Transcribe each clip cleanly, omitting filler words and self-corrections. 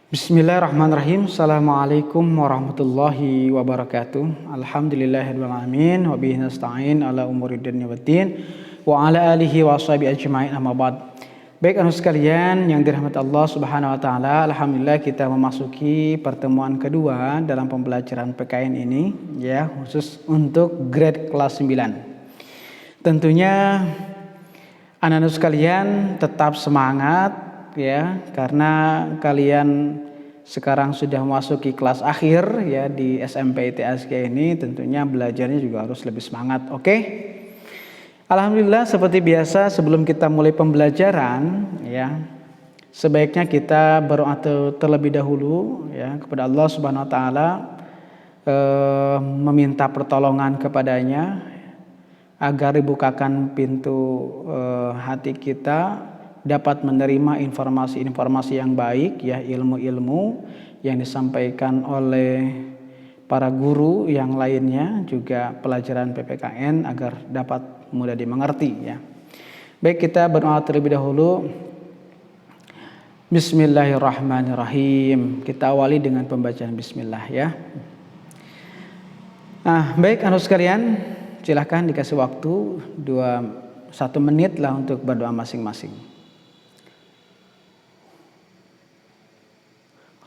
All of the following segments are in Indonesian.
Bismillahirrahmanirrahim. Assalamualaikum warahmatullahi wabarakatuh. Alhamdulillahirabbil alamin wa bihi nasta'in ala umuri dunya waddin wa ala alihi wa washabihi ajmain amma ba'd. Baik anu sekalian yang dirahmati Allah Subhanahu wa taala, alhamdulillah kita memasuki pertemuan kedua dalam pembelajaran PKN ini ya, khusus untuk grade kelas 9. Tentunya anak-anak sekalian tetap semangat ya, karena kalian sekarang sudah memasuki kelas akhir ya di SMP ITSG ini, tentunya belajarnya juga harus lebih semangat. Oke? Alhamdulillah, seperti biasa sebelum kita mulai pembelajaran ya, sebaiknya kita berdoa terlebih dahulu ya kepada Allah Subhanahu wa taala, meminta pertolongan kepadanya agar dibukakan pintu hati kita dapat menerima informasi-informasi yang baik ya, ilmu-ilmu yang disampaikan oleh para guru yang lainnya, juga pelajaran PPKN agar dapat mudah dimengerti ya. Baik, kita berdoa terlebih dahulu. Bismillahirrahmanirrahim. Kita awali dengan pembacaan bismillah ya. Baik anak sekalian, silahkan dikasih waktu 1 menit lah untuk berdoa masing-masing.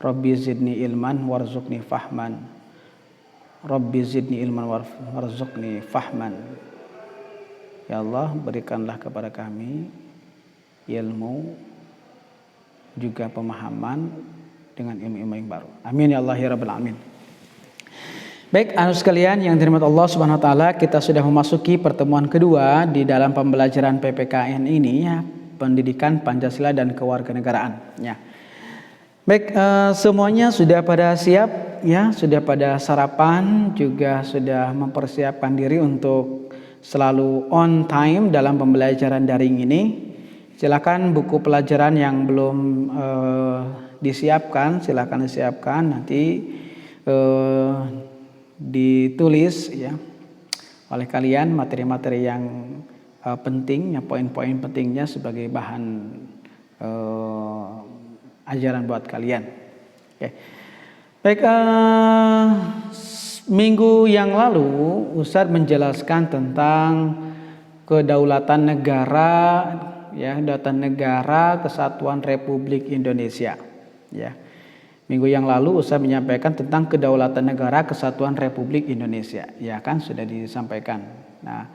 Rabbi zidni ilman warzuqni fahman. Rabbi zidni ilman warzuqni fahman. Ya Allah, berikanlah kepada kami ilmu juga pemahaman dengan ilmu-ilmu yang baru. Amin ya Allah ya rabbal alamin. Baik, anak sekalian yang dirahmati Allah Subhanahu wa taala, kita sudah memasuki pertemuan kedua di dalam pembelajaran PPKN ini ya, Pendidikan Pancasila dan Kewarganegaraan ya. Baik, semuanya sudah pada siap ya, sudah pada sarapan, juga sudah mempersiapkan diri untuk selalu on time dalam pembelajaran daring ini. Silakan buku pelajaran yang belum disiapkan, silakan disiapkan, nanti ditulis ya oleh kalian materi-materi yang penting, ya, poin-poin pentingnya sebagai bahan ajaran buat kalian. Oke. Baik, minggu yang lalu Ustadz menjelaskan tentang kedaulatan negara ya, kedaulatan negara Kesatuan Republik Indonesia ya. Minggu yang lalu Ustadz menyampaikan tentang kedaulatan negara Kesatuan Republik Indonesia ya kan, sudah disampaikan. Nah,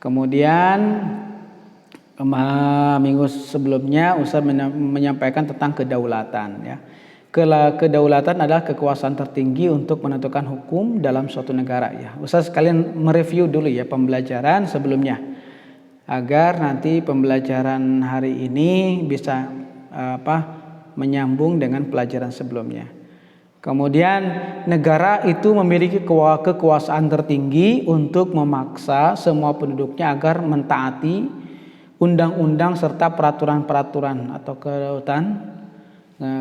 kemudian minggu sebelumnya Ustadz menyampaikan tentang kedaulatan ya. Kedaulatan adalah kekuasaan tertinggi untuk menentukan hukum dalam suatu negara ya. Ustadz sekalian mereview dulu ya pembelajaran sebelumnya, agar nanti pembelajaran hari ini bisa menyambung dengan pelajaran sebelumnya. Kemudian negara itu memiliki kekuasaan tertinggi untuk memaksa semua penduduknya agar mentaati undang-undang serta peraturan-peraturan atau kedaulatan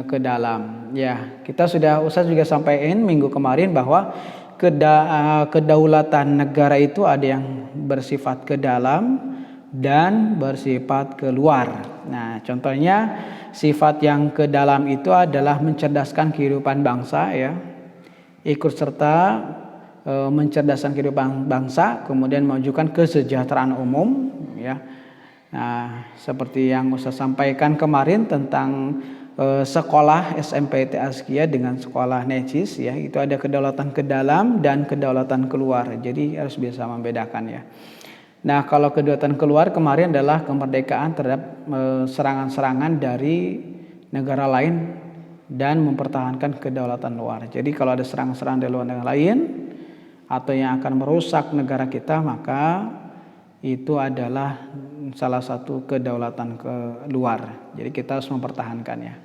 ke dalam ya. Ustadz juga sampaikan minggu kemarin bahwa kedaulatan negara itu ada yang bersifat ke dalam dan bersifat keluar. Nah, contohnya sifat yang ke dalam itu adalah mencerdaskan kehidupan bangsa ya, ikut serta mencerdaskan kehidupan bangsa, kemudian memajukan kesejahteraan umum ya. Nah, seperti yang Ustaz sampaikan kemarin tentang sekolah SMP ITSG dengan sekolah necis ya, itu ada kedaulatan ke dalam dan kedaulatan keluar. Jadi harus bisa membedakan ya. Nah, kalau kedaulatan keluar kemarin adalah kemerdekaan terhadap serangan-serangan dari negara lain dan mempertahankan kedaulatan luar. Jadi kalau ada serangan-serangan dari luar negara lain atau yang akan merusak negara kita, maka itu adalah salah satu kedaulatan keluar. Jadi kita harus mempertahankannya.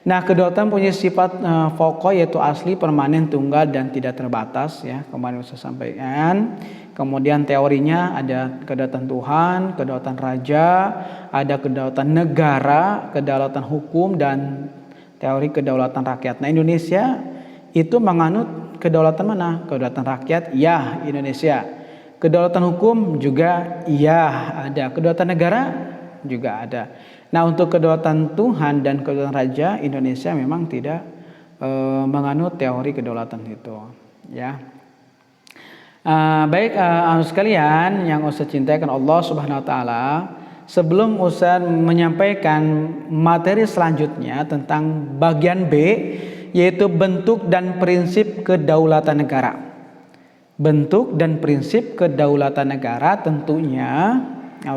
Nah, kedaulatan punya sifat pokok yaitu asli, permanen, tunggal dan tidak terbatas ya. Kemarin saya sampaikan. Kemudian teorinya ada kedaulatan Tuhan, kedaulatan raja, ada kedaulatan negara, kedaulatan hukum dan teori kedaulatan rakyat. Nah, Indonesia itu menganut kedaulatan mana? Kedaulatan rakyat, ya Indonesia. Kedaulatan hukum juga iya ada, kedaulatan negara juga ada. Nah, untuk kedaulatan Tuhan dan kedaulatan raja Indonesia memang tidak menganut teori kedaulatan itu, ya. Baik, sekalian yang Ustaz cintai kan Allah Subhanahu wa taala, sebelum Ustaz menyampaikan materi selanjutnya tentang bagian B, yaitu bentuk dan prinsip kedaulatan negara. Bentuk dan prinsip kedaulatan negara tentunya,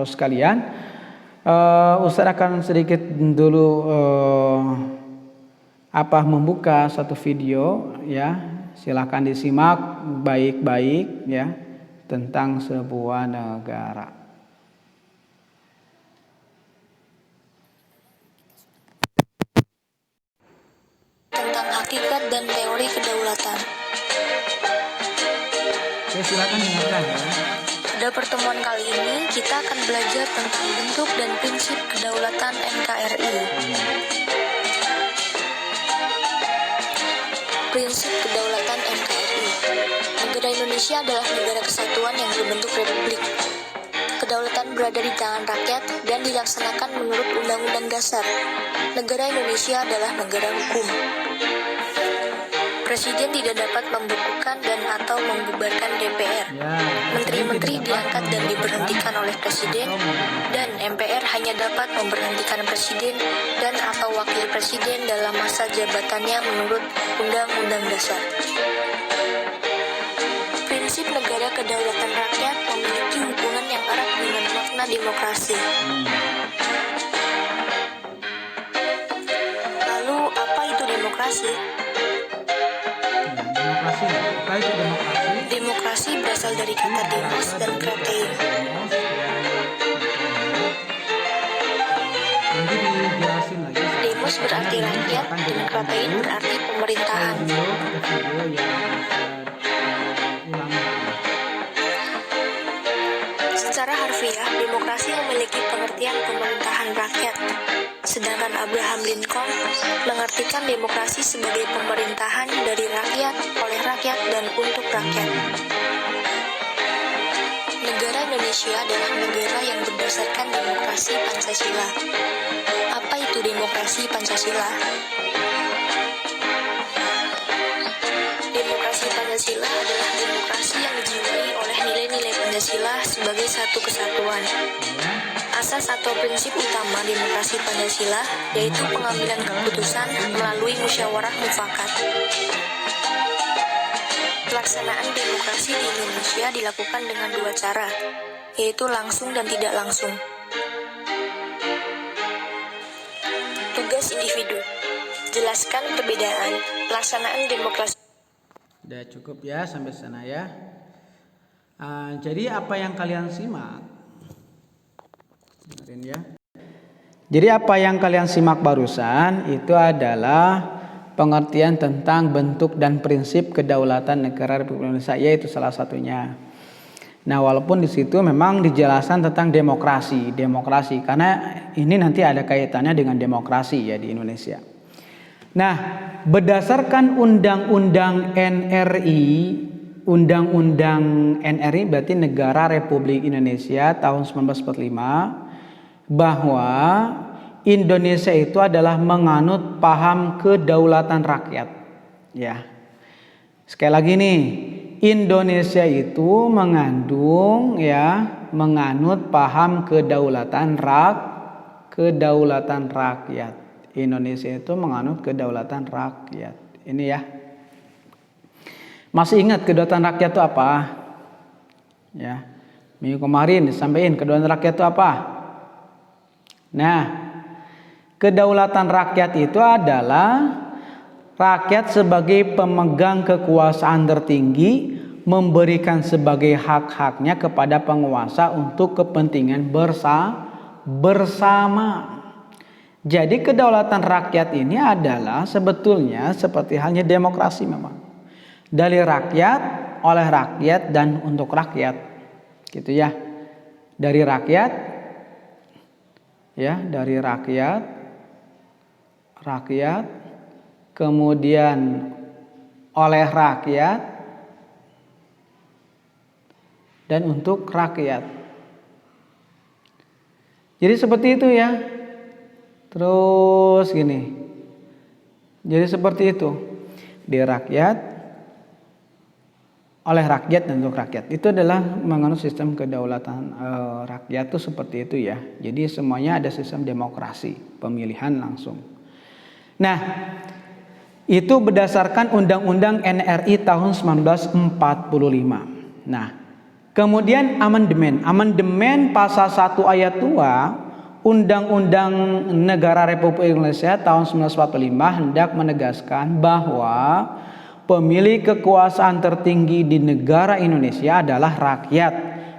sekalian, Ustaz akan sedikit dulu membuka satu video, ya. Silakan disimak baik-baik, ya, tentang sebuah negara. Tentang hakikat dan teori kedaulatan. Oke, silakan dengarkan, ya. Pada pertemuan kali ini kita akan belajar tentang bentuk dan prinsip kedaulatan NKRI. Prinsip kedaulatan NKRI. Negara Indonesia adalah negara kesatuan yang berbentuk republik. Kedaulatan berada di tangan rakyat dan dilaksanakan menurut Undang-Undang Dasar. Negara Indonesia adalah negara hukum. Presiden tidak dapat membekukan dan atau membubarkan DPR. Menteri-menteri diangkat dan diberhentikan oleh Presiden, dan MPR hanya dapat memberhentikan Presiden dan atau Wakil Presiden dalam masa jabatannya menurut Undang-Undang Dasar. Prinsip negara kedaulatan rakyat memiliki hubungan yang erat dengan makna demokrasi. Lalu, apa itu demokrasi? Demokrasi berasal dari kata demos dan kratein. Demos berarti rakyat dan kratein berarti pemerintahan. Secara harfiah, demokrasi memiliki pengertian pemerintahan rakyat. Sedangkan Abraham Lincoln mengartikan demokrasi sebagai pemerintahan dari rakyat, oleh rakyat, dan untuk rakyat. Negara Indonesia adalah negara yang berdasarkan demokrasi Pancasila. Apa itu demokrasi Pancasila? Demokrasi Pancasila adalah demokrasi yang dijiwai oleh nilai-nilai Pancasila sebagai satu kesatuan. Asas atau prinsip utama demokrasi Pancasila yaitu pengambilan keputusan melalui musyawarah mufakat. Pelaksanaan demokrasi di Indonesia dilakukan dengan dua cara, yaitu langsung dan tidak langsung. Tugas individu. Jelaskan perbedaan pelaksanaan demokrasi. Sudah cukup ya sampai sana, ya. Jadi apa yang kalian simak? Ya. Jadi apa yang kalian simak barusan itu adalah pengertian tentang bentuk dan prinsip kedaulatan negara Republik Indonesia, yaitu salah satunya. Nah, walaupun di situ memang dijelaskan tentang demokrasi, karena ini nanti ada kaitannya dengan demokrasi ya di Indonesia. Nah, berdasarkan Undang-Undang NRI berarti Negara Republik Indonesia tahun 1945, bahwa Indonesia itu adalah menganut paham kedaulatan rakyat. Ya. Sekali lagi nih, Indonesia itu menganut paham kedaulatan rakyat. Indonesia itu menganut kedaulatan rakyat. Ini ya. Masih ingat kedaulatan rakyat itu apa? Ya. Minggu kemarin disampaikan kedaulatan rakyat itu apa? Nah, kedaulatan rakyat itu adalah rakyat sebagai pemegang kekuasaan tertinggi memberikan sebagai hak-haknya kepada penguasa untuk kepentingan bersama. Jadi kedaulatan rakyat ini adalah sebetulnya seperti halnya demokrasi memang. Dari rakyat, oleh rakyat, dan untuk rakyat. Gitu ya. Dari rakyat, kemudian oleh rakyat, dan untuk rakyat. Jadi seperti itu ya. Terus gini. Jadi seperti itu. di rakyat, oleh rakyat dan untuk rakyat. Itu adalah menganut sistem kedaulatan rakyat itu seperti itu ya. Jadi semuanya ada sistem demokrasi, pemilihan langsung. Nah, itu berdasarkan Undang-Undang NRI tahun 1945. Nah, kemudian amandemen pasal 1 ayat 2 Undang-Undang Negara Republik Indonesia tahun 1945 hendak menegaskan bahwa pemilik kekuasaan tertinggi di negara Indonesia adalah rakyat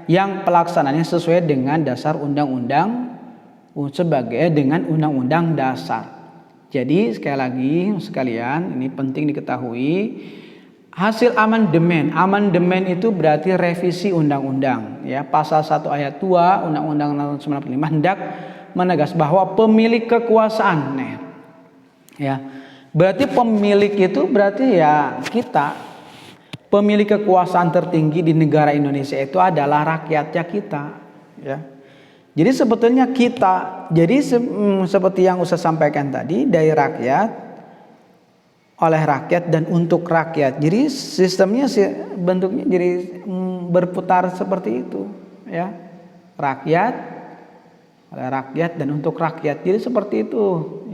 yang pelaksananya sesuai dengan dasar undang-undang dengan undang-undang dasar. Jadi sekali lagi sekalian, ini penting diketahui, hasil amandemen itu berarti revisi undang-undang ya. Pasal 1 ayat 2 Undang-Undang 1945 hendak menegas bahwa pemilik kekuasaan ya. Berarti pemilik itu berarti ya kita. Pemilik kekuasaan tertinggi di negara Indonesia itu adalah rakyatnya kita ya. Jadi sebetulnya kita, jadi seperti yang saya sampaikan tadi, dari rakyat, oleh rakyat dan untuk rakyat. Jadi sistemnya bentuknya jadi berputar seperti itu ya. Rakyat, oleh rakyat dan untuk rakyat. Jadi seperti itu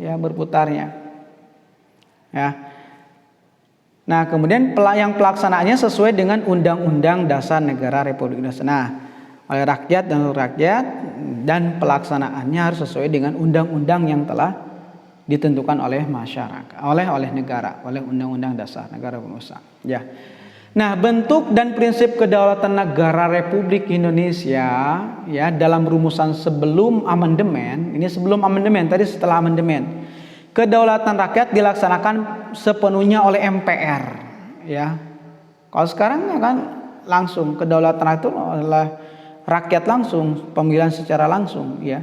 ya berputarnya. Ya. Nah, kemudian yang pelaksanaannya sesuai dengan Undang-Undang Dasar Negara Republik Indonesia. Nah, oleh rakyat dan untuk rakyat, dan pelaksanaannya harus sesuai dengan undang-undang yang telah ditentukan oleh masyarakat, oleh negara, oleh Undang-Undang Dasar Negara Republik Indonesia. Ya. Nah, bentuk dan prinsip kedaulatan negara Republik Indonesia ya dalam rumusan sebelum amandemen, ini sebelum amandemen, tadi setelah amandemen. Kedaulatan rakyat dilaksanakan sepenuhnya oleh MPR ya. Kalau sekarang kan langsung kedaulatan rakyat itu adalah rakyat langsung, pemilihan secara langsung ya.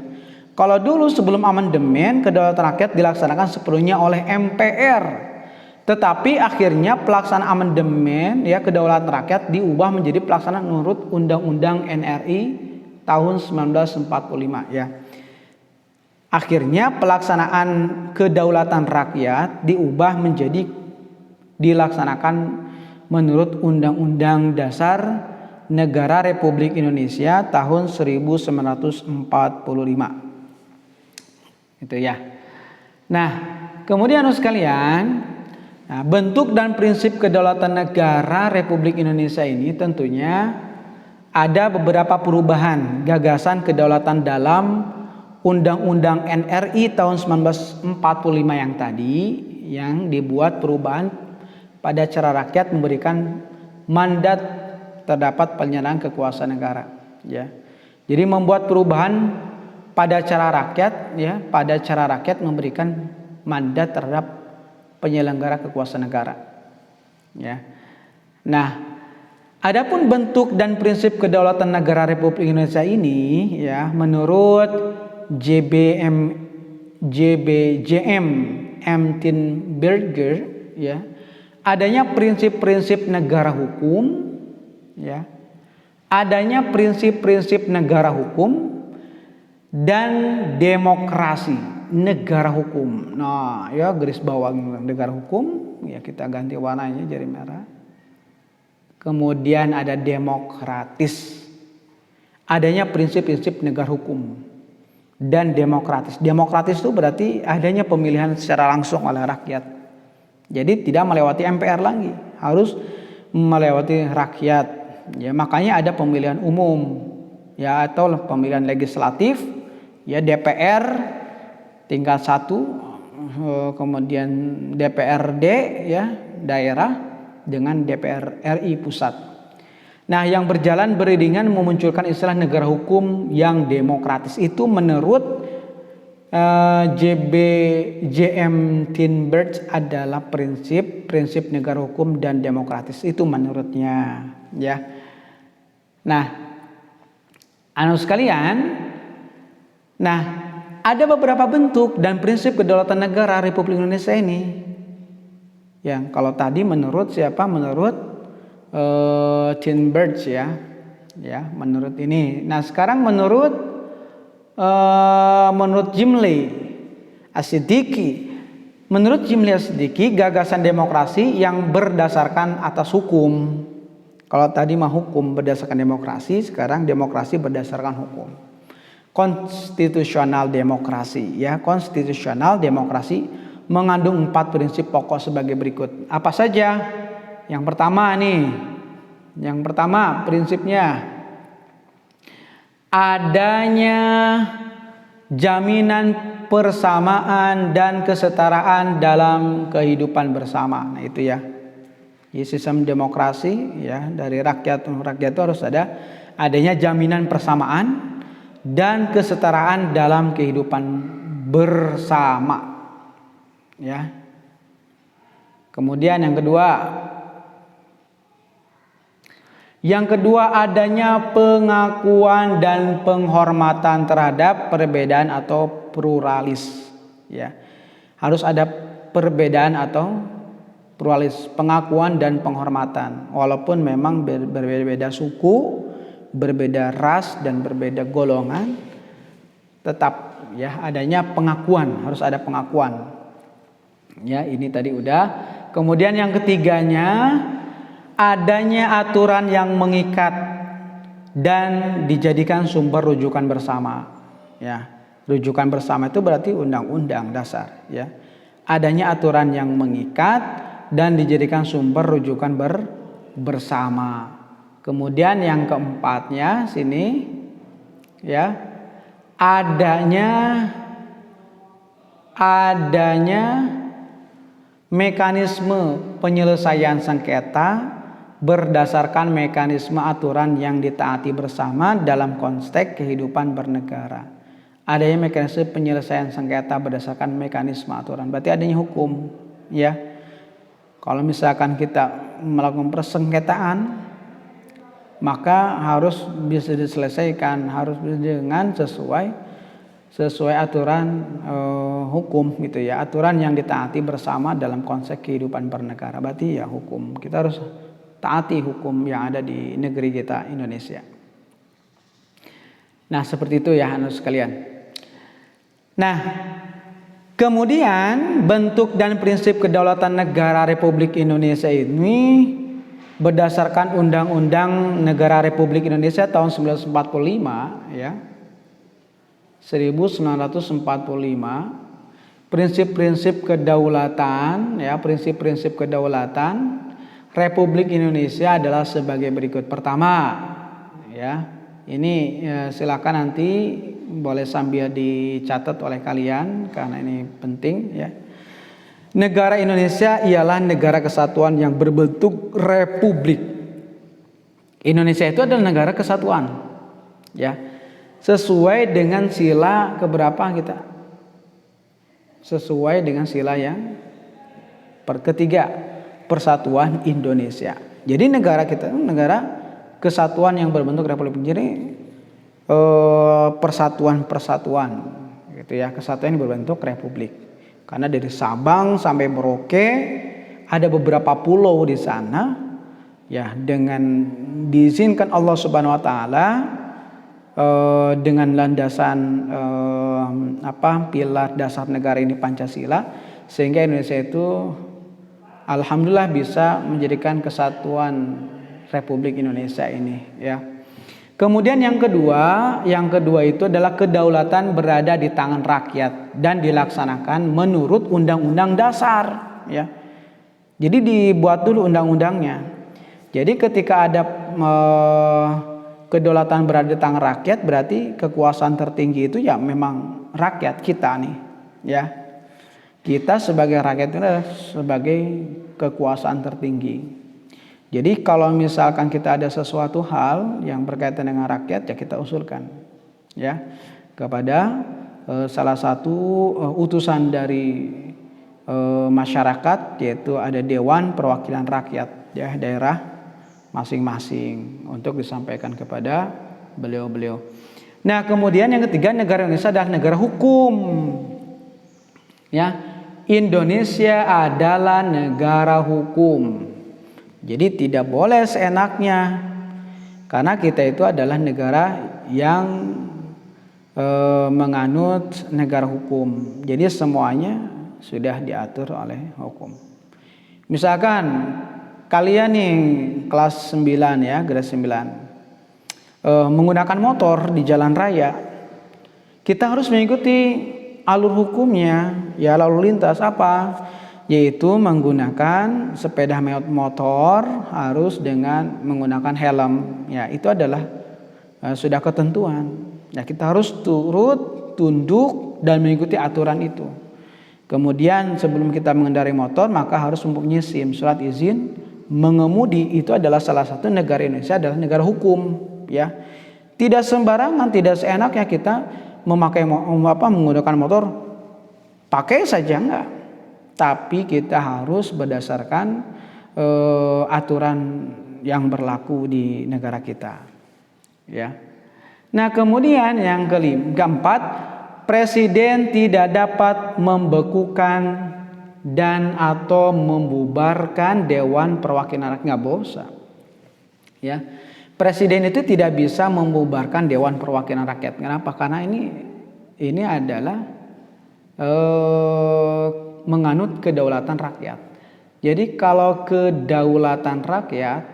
Kalau dulu sebelum amandemen kedaulatan rakyat dilaksanakan sepenuhnya oleh MPR. Tetapi akhirnya pelaksanaan amandemen ya kedaulatan rakyat diubah menjadi pelaksanaan menurut Undang-Undang NRI tahun 1945 ya. Akhirnya pelaksanaan kedaulatan rakyat diubah menjadi dilaksanakan menurut Undang-Undang Dasar Negara Republik Indonesia tahun 1945. Itu ya. Nah, kemudian sekalian, bentuk dan prinsip kedaulatan negara Republik Indonesia ini tentunya ada beberapa perubahan gagasan kedaulatan dalam Undang-Undang NRI tahun 1945 yang tadi, yang dibuat perubahan pada cara rakyat memberikan mandat terdapat penyelenggaraan kekuasaan negara ya. Jadi membuat perubahan pada cara rakyat ya, pada cara rakyat memberikan mandat terhadap penyelenggara kekuasaan negara ya. Nah, adapun bentuk dan prinsip kedaulatan negara Republik Indonesia ini ya menurut JBJM Emtinberger ya, adanya prinsip-prinsip negara hukum ya, adanya prinsip-prinsip negara hukum dan demokrasi negara hukum. Nah, ya garis bawah negara hukum ya, kita ganti warnanya jadi merah. Kemudian ada demokratis. Adanya prinsip-prinsip negara hukum dan demokratis. Demokratis itu berarti adanya pemilihan secara langsung oleh rakyat. Jadi tidak melewati MPR lagi, harus melewati rakyat. Ya, makanya ada pemilihan umum ya atau pemilihan legislatif ya, DPR tingkat 1, kemudian DPRD ya daerah dengan DPR RI pusat. Nah, yang berjalan beriringan memunculkan istilah negara hukum yang demokratis. Itu menurut JBJM Tinbergen adalah prinsip negara hukum dan demokratis. Itu menurutnya ya. Nah, sekalian, nah ada beberapa bentuk dan prinsip kedaulatan negara Republik Indonesia ini. Yang kalau tadi menurut siapa? Menurut Tinbergen ya, menurut ini. Nah, sekarang menurut Jimli Asidiki Menurut Jimli Siddiqi, gagasan demokrasi yang berdasarkan atas hukum. Kalau tadi mah hukum berdasarkan demokrasi, sekarang demokrasi berdasarkan hukum. Konstitusional demokrasi, ya, konstitusional demokrasi mengandung 4 prinsip pokok sebagai berikut. Apa saja? Yang pertama nih, yang pertama prinsipnya adanya jaminan persamaan dan kesetaraan dalam kehidupan bersama. Nah itu ya, di sistem demokrasi ya, dari rakyat itu harus adanya jaminan persamaan dan kesetaraan dalam kehidupan bersama. Ya. Kemudian yang kedua adanya pengakuan dan penghormatan terhadap perbedaan atau pluralis. Ya. Harus ada perbedaan atau pluralis, pengakuan dan penghormatan. Walaupun memang berbeda-beda suku, berbeda ras dan berbeda golongan, tetap ya adanya pengakuan, harus ada pengakuan. Ya, ini tadi udah. Kemudian yang ketiganya adanya aturan yang mengikat dan dijadikan sumber rujukan bersama. Ya, rujukan bersama itu berarti undang-undang dasar. Ya, adanya aturan yang mengikat dan dijadikan sumber rujukan bersama. Kemudian yang keempatnya sini ya, adanya mekanisme penyelesaian sengketa berdasarkan mekanisme aturan yang ditaati bersama dalam konteks kehidupan bernegara. Adanya mekanisme penyelesaian sengketa berdasarkan mekanisme aturan, berarti adanya hukum ya. Kalau misalkan kita melakukan persengketaan, maka harus bisa diselesaikan, harus dengan sesuai aturan hukum gitu ya, aturan yang ditaati bersama dalam konsep kehidupan bernegara. Berarti ya hukum, kita harus taati hukum yang ada di negeri kita Indonesia. Nah seperti itu ya anak sekalian. Nah kemudian bentuk dan prinsip kedaulatan negara Republik Indonesia ini berdasarkan Undang-Undang Negara Republik Indonesia tahun 1945 ya. 1945, prinsip-prinsip kedaulatan ya, prinsip-prinsip kedaulatan Republik Indonesia adalah sebagai berikut. Pertama ya, ini silakan nanti boleh sambil dicatat oleh kalian karena ini penting ya. Negara Indonesia ialah negara kesatuan yang berbentuk republik. Indonesia itu adalah negara kesatuan. Ya. Sesuai dengan sila keberapa kita? Sesuai dengan sila yang ketiga, Persatuan Indonesia. Jadi negara kita negara kesatuan yang berbentuk republik. Jadi persatuan gitu ya, kesatuan yang berbentuk republik. Karena dari Sabang sampai Merauke ada beberapa pulau di sana ya, dengan diizinkan Allah Subhanahu wa taala dengan landasan pilar dasar negara ini Pancasila, sehingga Indonesia itu alhamdulillah bisa menjadikan kesatuan Republik Indonesia ini ya. Kemudian yang kedua itu adalah kedaulatan berada di tangan rakyat dan dilaksanakan menurut Undang-Undang Dasar ya. Jadi dibuat dulu undang-undangnya. Jadi ketika ada kedaulatan berada di tangan rakyat, berarti kekuasaan tertinggi itu ya memang rakyat kita nih ya. Kita sebagai rakyat itu adalah sebagai kekuasaan tertinggi. Jadi kalau misalkan kita ada sesuatu hal yang berkaitan dengan rakyat, ya kita usulkan ya kepada salah satu utusan dari masyarakat, yaitu ada Dewan Perwakilan Rakyat ya daerah masing-masing untuk disampaikan kepada beliau-beliau. Nah kemudian yang ketiga, negara Indonesia adalah negara hukum ya. Indonesia adalah negara hukum. Jadi tidak boleh seenaknya, karena kita itu adalah negara yang menganut negara hukum. Jadi semuanya sudah diatur oleh hukum. Misalkan kalian nih kelas 9 ya, grade 9, menggunakan motor di jalan raya, kita harus mengikuti alur hukumnya, ya lalu lintas apa? Yaitu menggunakan sepeda motor harus dengan menggunakan helm. Ya, itu adalah sudah ketentuan. Ya, kita harus turut, tunduk dan mengikuti aturan itu. Kemudian sebelum kita mengendarai motor maka harus mempunyai SIM, surat izin mengemudi. Itu adalah salah satu negara Indonesia adalah negara hukum, ya. Tidak sembarangan, tidak seenaknya kita menggunakan motor pakai saja, enggak. Tapi kita harus berdasarkan aturan yang berlaku di negara kita, ya. Nah, kemudian yang keempat, presiden tidak dapat membekukan dan atau membubarkan Dewan Perwakilan Rakyat, nggak bisa, ya. Presiden itu tidak bisa membubarkan Dewan Perwakilan Rakyat. Kenapa? Karena ini adalah menganut kedaulatan rakyat. Jadi kalau kedaulatan rakyat,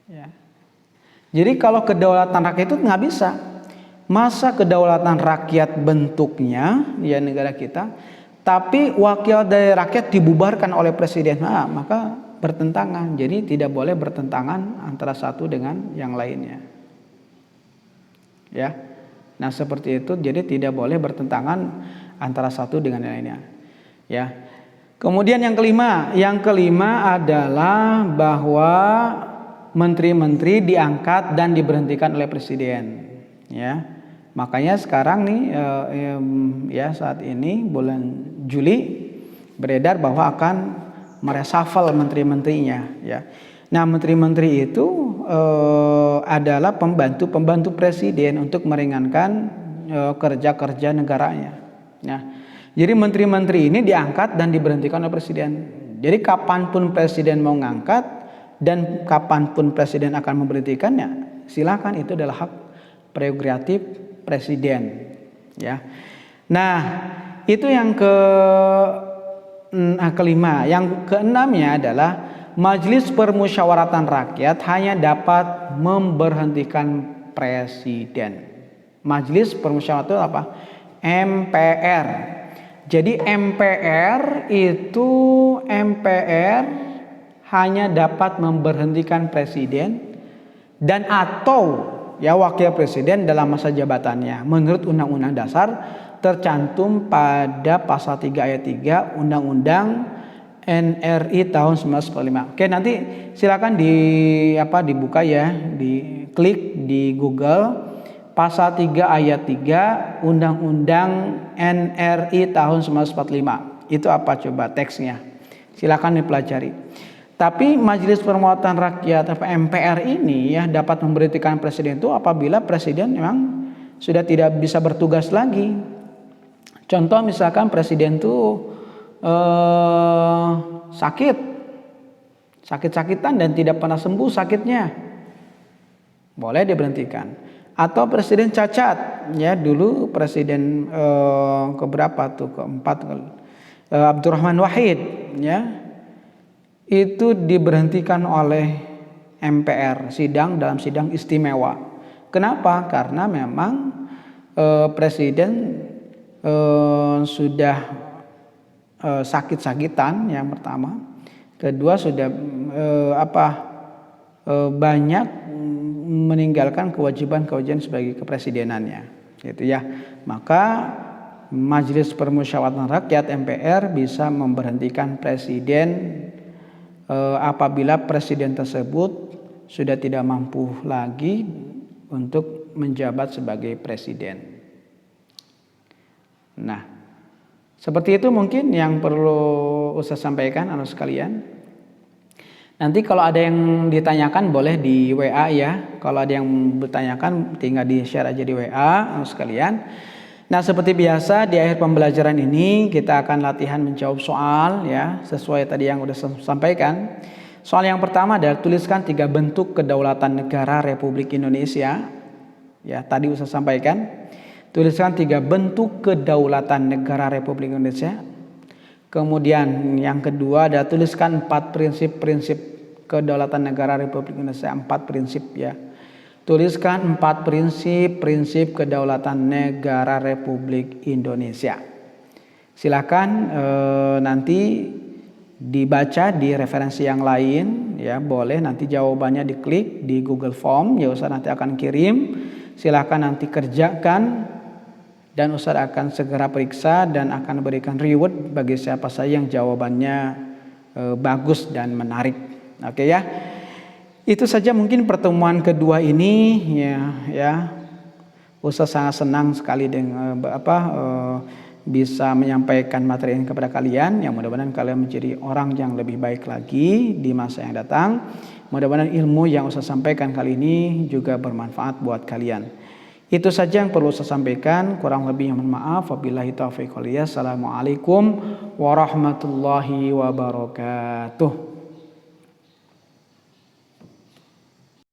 ya. Jadi kalau kedaulatan rakyat itu nggak bisa. Masa kedaulatan rakyat bentuknya ya negara kita, tapi wakil dari rakyat dibubarkan oleh presiden, maka bertentangan. Jadi tidak boleh bertentangan antara satu dengan yang lainnya, ya. Nah seperti itu, jadi tidak boleh bertentangan antara satu dengan yang lainnya, ya. Kemudian yang kelima adalah bahwa menteri-menteri diangkat dan diberhentikan oleh presiden, ya. Makanya sekarang nih ya saat ini bulan Juli beredar bahwa akan mereshuffle menteri-menterinya, ya. Nah, menteri-menteri itu adalah pembantu presiden untuk meringankan kerja-kerja negaranya. Nah, jadi menteri-menteri ini diangkat dan diberhentikan oleh presiden. Jadi kapanpun presiden mau ngangkat dan kapanpun presiden akan memberhentikannya, silakan, itu adalah hak prerogatif presiden, ya. Nah, itu yang kelima. Yang keenamnya adalah Majelis Permusyawaratan Rakyat hanya dapat memberhentikan presiden. Majelis Permusyawaratan itu apa? MPR. Jadi MPR hanya dapat memberhentikan presiden dan atau ya wakil presiden dalam masa jabatannya menurut Undang-Undang Dasar tercantum pada pasal 3 ayat 3 Undang-Undang NRI tahun 1945. Oke, nanti silakan dibuka ya, diklik di Google pasal 3 ayat 3 Undang-Undang NRI tahun 1945. Itu apa coba teksnya? Silakan dipelajari. Tapi Majelis Permusyawaratan Rakyat atau MPR ini ya dapat memberhentikan presiden itu apabila presiden memang sudah tidak bisa bertugas lagi. Contoh misalkan presiden itu sakit-sakitan dan tidak pernah sembuh sakitnya, boleh diberhentikan. Atau presiden cacat, ya dulu presiden keempat Abdurrahman Wahid, ya. Itu diberhentikan oleh MPR dalam sidang istimewa. Kenapa? Karena memang presiden sudah sakit-sakitan yang pertama, kedua sudah banyak meninggalkan kewajiban sebagai kepresidenannya, gitu ya. Maka Majelis Permusyawaratan Rakyat MPR bisa memberhentikan presiden apabila presiden tersebut sudah tidak mampu lagi untuk menjabat sebagai presiden. Nah, seperti itu mungkin yang perlu saya sampaikan anak sekalian. Nanti kalau ada yang ditanyakan boleh di WA ya. Kalau ada yang bertanyakan tinggal di-share aja di WA anak sekalian. Nah, seperti biasa di akhir pembelajaran ini kita akan latihan menjawab soal ya, sesuai tadi yang udah saya sampaikan. Soal yang pertama adalah tuliskan 3 bentuk kedaulatan negara Republik Indonesia. Ya, tadi Ustaz sampaikan. Tuliskan 3 bentuk kedaulatan negara Republik Indonesia. Kemudian yang kedua ada tuliskan 4 prinsip-prinsip kedaulatan negara Republik Indonesia. 4 prinsip ya. Tuliskan 4 prinsip-prinsip kedaulatan negara Republik Indonesia. Silakan nanti dibaca di referensi yang lain ya, boleh nanti jawabannya diklik di Google Form ya, Ustaz nanti akan kirim. Silakan nanti kerjakan dan Ustaz akan segera periksa dan akan berikan reward bagi siapa saja yang jawabannya bagus dan menarik. Oke ya. Itu saja mungkin pertemuan kedua ini ya. Ustaz sangat senang sekali dengan bisa menyampaikan materi ini kepada kalian. Yang mudah-mudahan kalian menjadi orang yang lebih baik lagi di masa yang datang. Mudah-mudahan ilmu yang Ustaz sampaikan kali ini juga bermanfaat buat kalian. Itu saja yang perlu saya sampaikan. Kurang lebih mohon maaf. Wabillahi taufiq wal hidayah. Assalamualaikum warahmatullahi wabarakatuh.